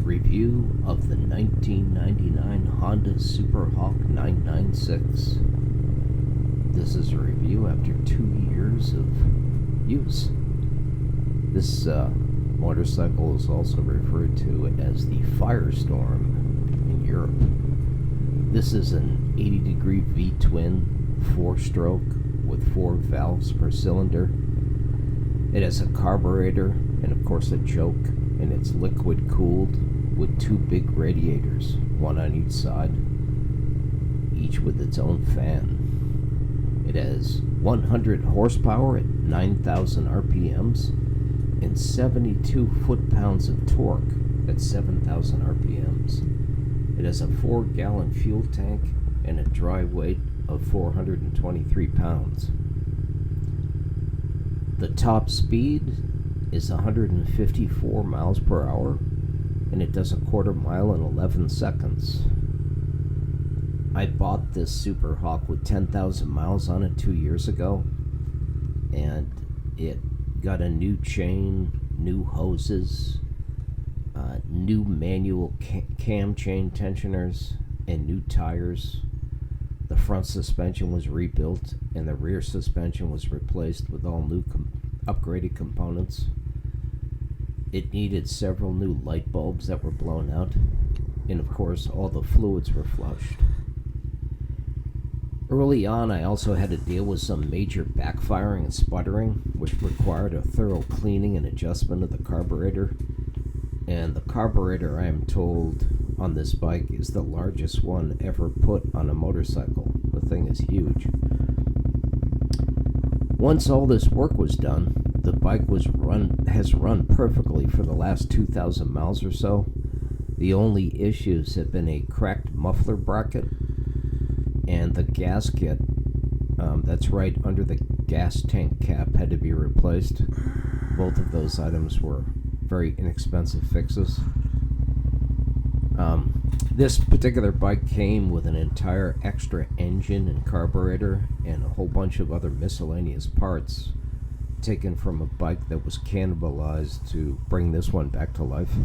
review of the 1999 Honda Superhawk 996. This is a review after 2 years of use. This motorcycle is also referred to as the Firestorm in Europe. This is an 80-degree V-twin 4-stroke with 4 valves per cylinder. It has a carburetor and of course a choke, and it's liquid cooled with 2 big radiators, one on each side, each with its own fan. It has 100 horsepower at 9,000 RPMs and 72 foot-pounds of torque at 7,000 RPMs. It has a 4-gallon fuel tank and a dry weight of 423 pounds. The top speed is 154 miles per hour, and it does a quarter mile in 11 seconds. I bought this Superhawk with 10,000 miles on it 2 years ago, and it got a new chain, new hoses, new manual cam chain tensioners, and new tires. The front suspension was rebuilt, and the rear suspension was replaced with all new upgraded components. It needed several new light bulbs that were blown out, and of course all the fluids were flushed. Early on, I also had to deal with some major backfiring and sputtering, which required a thorough cleaning and adjustment of the carburetor. And the carburetor, I am told, on this bike is the largest one ever put on a motorcycle. The thing is huge. Once all this work was done, the bike has run perfectly for the last 2,000 miles or so. The only issues have been a cracked muffler bracket and the gasket that's right under the gas tank cap had to be replaced. Both of those items were very inexpensive fixes. This particular bike came with an entire extra engine and carburetor and a whole bunch of other miscellaneous parts taken from a bike that was cannibalized to bring this one back to life.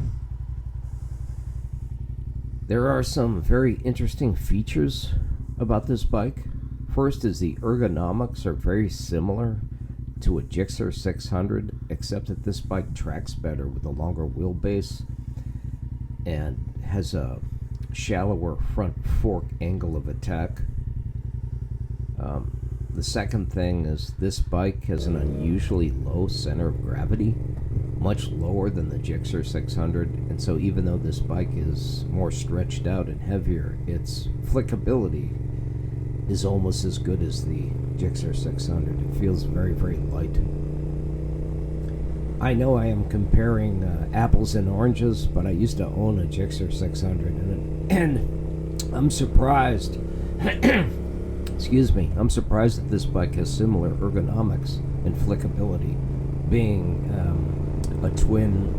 There are some very interesting features about this bike. First is the ergonomics are very similar to a Gixxer 600, except that this bike tracks better with a longer wheelbase and has a shallower front fork angle of attack. The second thing is this bike has an unusually low center of gravity, much lower than the Gixxer 600, and so even though this bike is more stretched out and heavier, its flickability is almost as good as the Gixxer 600. It feels very, very light. I know I am comparing apples and oranges, but I used to own a Gixxer 600, and I'm surprised. Excuse me. I'm surprised that this bike has similar ergonomics and flickability, being a twin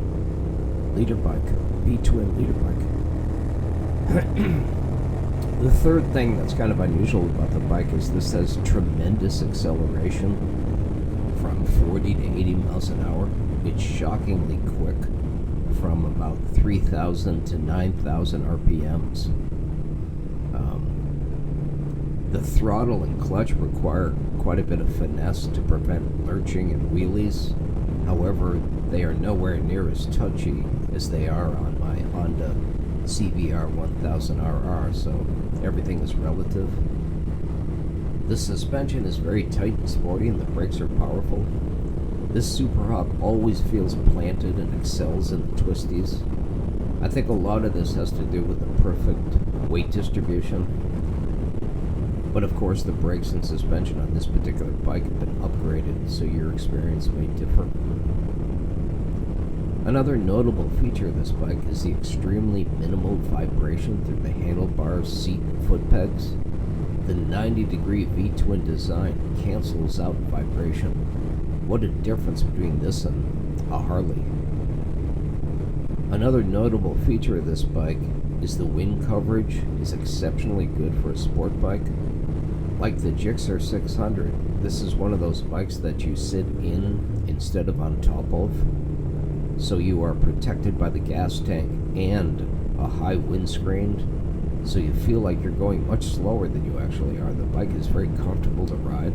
liter bike, V-twin liter bike. The third thing that's kind of unusual about the bike is this has tremendous acceleration from 40 to 80 miles an hour. It's shockingly quick from about 3,000 to 9,000 RPMs. The throttle and clutch require quite a bit of finesse to prevent lurching and wheelies. However, they are nowhere near as touchy as they are on my Honda VTR1000RR, so everything is relative. The suspension is very tight and sporty, and the brakes are powerful. This Superhawk always feels planted and excels in the twisties. I think a lot of this has to do with the perfect weight distribution. But of course, the brakes and suspension on this particular bike have been upgraded, so your experience may differ. Another notable feature of this bike is the extremely minimal vibration through the handlebars, seat, and foot pegs. The 90-degree V-twin design cancels out vibration. What a difference between this and a Harley. Another notable feature of this bike is the wind coverage is exceptionally good for a sport bike. Like the Gixxer 600, this is one of those bikes that you sit in instead of on top of. so you are protected by the gas tank and a high windscreen, so you feel like you're going much slower than you actually are. The bike is very comfortable to ride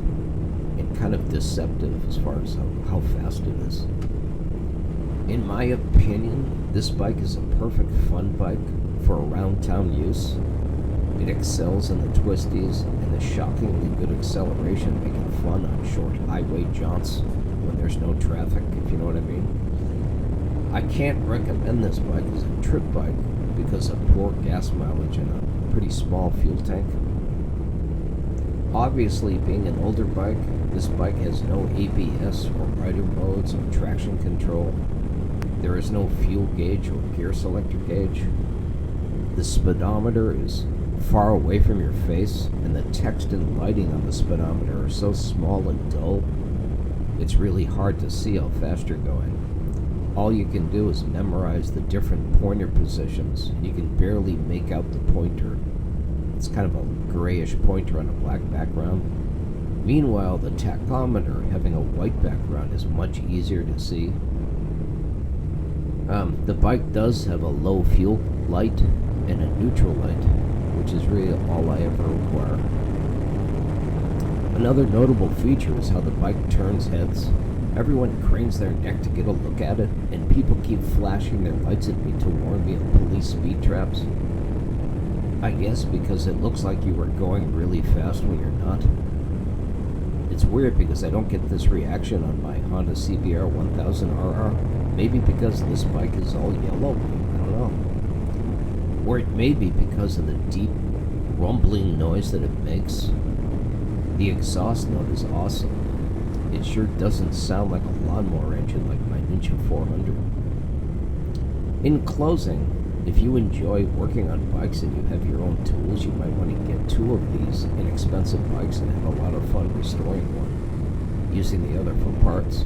and kind of deceptive as far as how fast it is. In my opinion, this bike is a perfect fun bike for around town use. It excels in the twisties and the shockingly good acceleration, making fun on short highway jaunts when there's no traffic, if you know what I mean. I can't recommend this bike as a trip bike because of poor gas mileage and a pretty small fuel tank. Obviously, being an older bike, this bike has no ABS or rider modes or traction control. There is no fuel gauge or gear selector gauge. The speedometer is far away from your face, and the text and lighting on the speedometer are so small and dull, it's really hard to see how fast you're going. All you can do is memorize the different pointer positions, and you can barely make out the pointer. It's kind of a grayish pointer on a black background. Meanwhile, the tachometer, having a white background, is much easier to see. The bike does have a low fuel light and a neutral light, which is really all I ever require. Another notable feature is how the bike turns heads. Everyone cranes their neck to get a look at it, and people keep flashing their lights at me to warn me of police speed traps. I guess because it looks like you are going really fast when you're not. It's weird because I don't get this reaction on my Honda VTR1000RR. Maybe because this bike is all yellow, I don't know. Or it may be because of the deep rumbling noise that it makes. The exhaust note is awesome. It sure doesn't sound like a lawnmower engine like my Ninja 400. In closing, if you enjoy working on bikes and you have your own tools, you might want to get 2 of these inexpensive bikes and have a lot of fun restoring one, using the other for parts.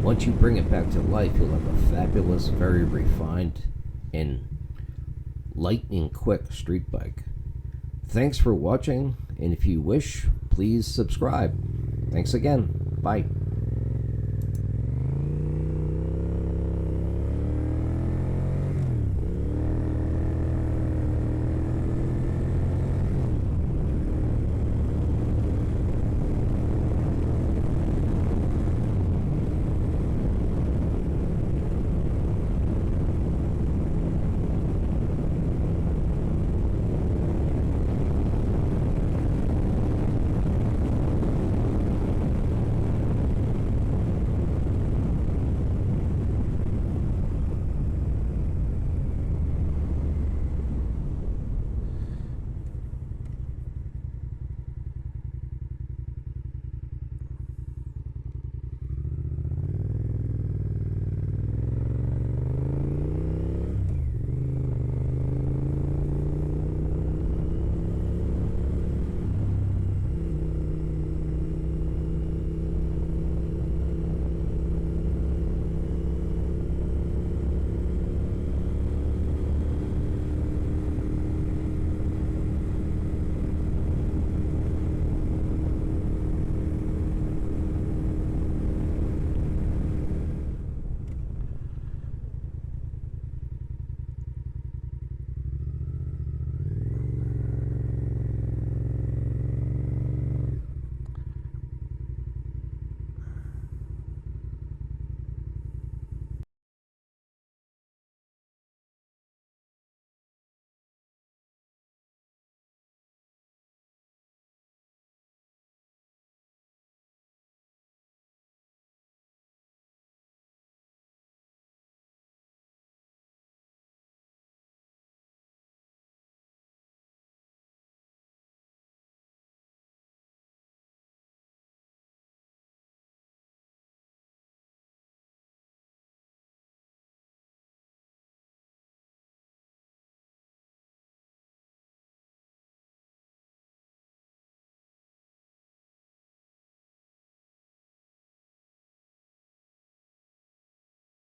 Once you bring it back to life, you'll have a fabulous, very refined, and lightning quick street bike. Thanks for watching, and if you wish, please subscribe. Thanks again. Bye.